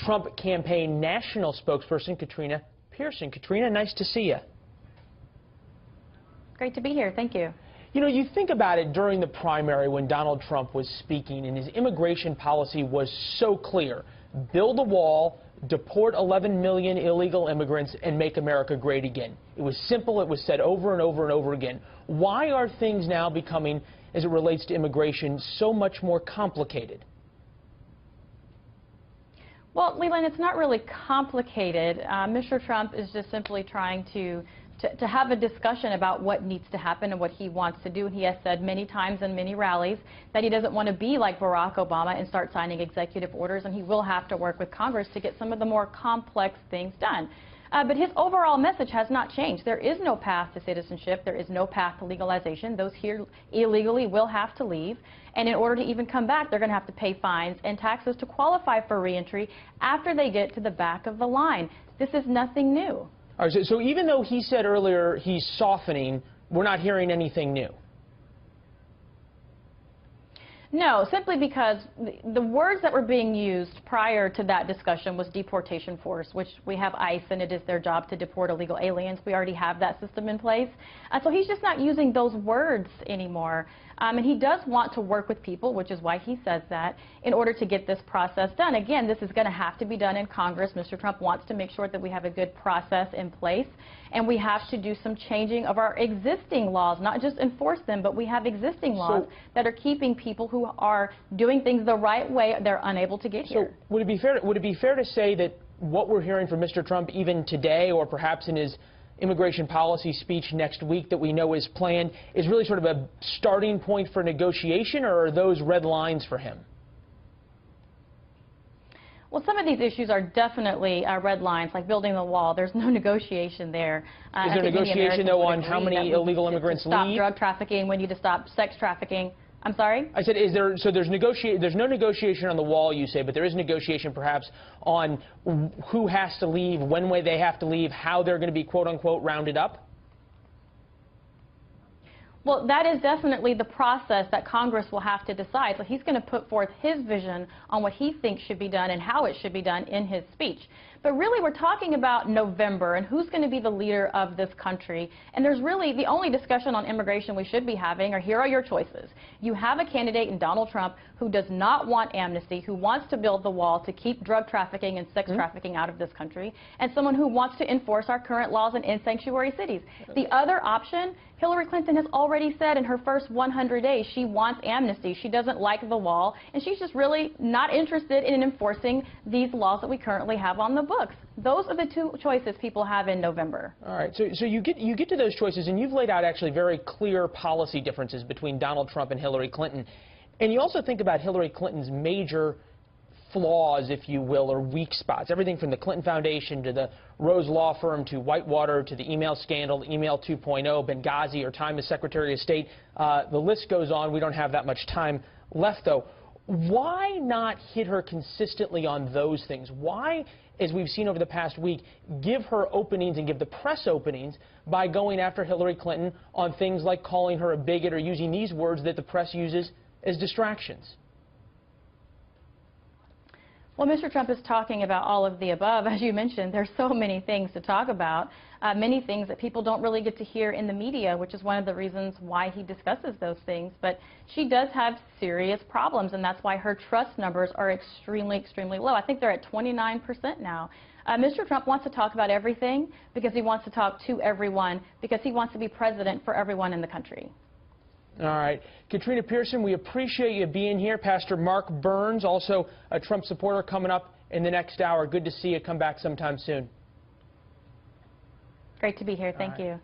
Trump campaign national spokesperson Katrina Pierson. Katrina, nice to see you. Great to be here. Thank you. You know, you think about it during the primary when Donald Trump was speaking and his immigration policy was so clear. Build a wall, deport 11 million illegal immigrants, and make America great again. It was simple. It was said over and over and over again. Why are things now becoming, as it relates to immigration, so much more complicated? Well, Leland, it's not really complicated. Mr. Trump is just simply trying to have a discussion about what needs to happen and what he wants to do. He has said many times in many rallies that he doesn't want to be like Barack Obama and start signing executive orders, and he will have to work with Congress to get some of the more complex things done. But his overall message has not changed. There is no path to citizenship. There is no path to legalization. Those here illegally will have to leave. And in order to even come back, they're going to have to pay fines and taxes to qualify for reentry after they get to the back of the line. This is nothing new. All right, so even though he said earlier he's softening, we're not hearing anything new. No, simply because the words that were being used prior to that discussion was deportation force, which we have ICE, and it is their job to deport illegal aliens. We already have that system in place. So he's just not using those words anymore. And he does want to work with people, which is why he says that, in order to get this process done. Again, this is going to have to be done in Congress. Mr. Trump wants to make sure that we have a good process in place, and we have to do some changing of our existing laws, not just enforce them, but we have existing laws that are keeping people who are doing things the right way, they're unable to get here. So would it be fair to say that what we're hearing from Mr. Trump even today, or perhaps in his immigration policy speech next week that we know is planned, is really sort of a starting point for negotiation, or are those red lines for him? Well, some of these issues are definitely red lines, like building the wall. There's no negotiation there. Is there negotiation, though, on how many illegal immigrants leave? Stop drug trafficking. We need to stop sex trafficking. I'm sorry? I said, there's no negotiation on the wall, you say, but there is negotiation perhaps on who has to leave, when they have to leave, how they're going to be, quote-unquote, rounded up? Well, that is definitely the process that Congress will have to decide. So he's going to put forth his vision on what he thinks should be done and how it should be done in his speech. But really, we're talking about November and who's going to be the leader of this country. And there's really the only discussion on immigration we should be having are, here are your choices. You have a candidate in Donald Trump who does not want amnesty, who wants to build the wall to keep drug trafficking and sex trafficking out of this country, and someone who wants to enforce our current laws in sanctuary cities. The other option, Hillary Clinton has already said in her first 100 days she wants amnesty. She doesn't like the wall, and she's just really not interested in enforcing these laws that we currently have on the books. Those are the two choices people have in November. All right. So you get to those choices, and you've laid out actually very clear policy differences between Donald Trump and Hillary Clinton. And you also think about Hillary Clinton's major flaws, if you will, or weak spots. Everything from the Clinton Foundation to the Rose Law Firm to Whitewater to the email scandal, email 2.0, Benghazi, or time as Secretary of State. The list goes on. We don't have that much time left, though. Why not hit her consistently on those things? Why, as we've seen over the past week, give her openings and give the press openings by going after Hillary Clinton on things like calling her a bigot or using these words that the press uses as distractions? Well, Mr. Trump is talking about all of the above. As you mentioned, there's so many things to talk about, many things that people don't really get to hear in the media, which is one of the reasons why he discusses those things. But she does have serious problems, and that's why her trust numbers are extremely, extremely low. I think they're at 29% now. Mr. Trump wants to talk about everything because he wants to talk to everyone, because he wants to be president for everyone in the country. All right. Katrina Pierson, we appreciate you being here. Pastor Mark Burns, also a Trump supporter, coming up in the next hour. Good to see you. Come back sometime soon. Great to be here. Thank you.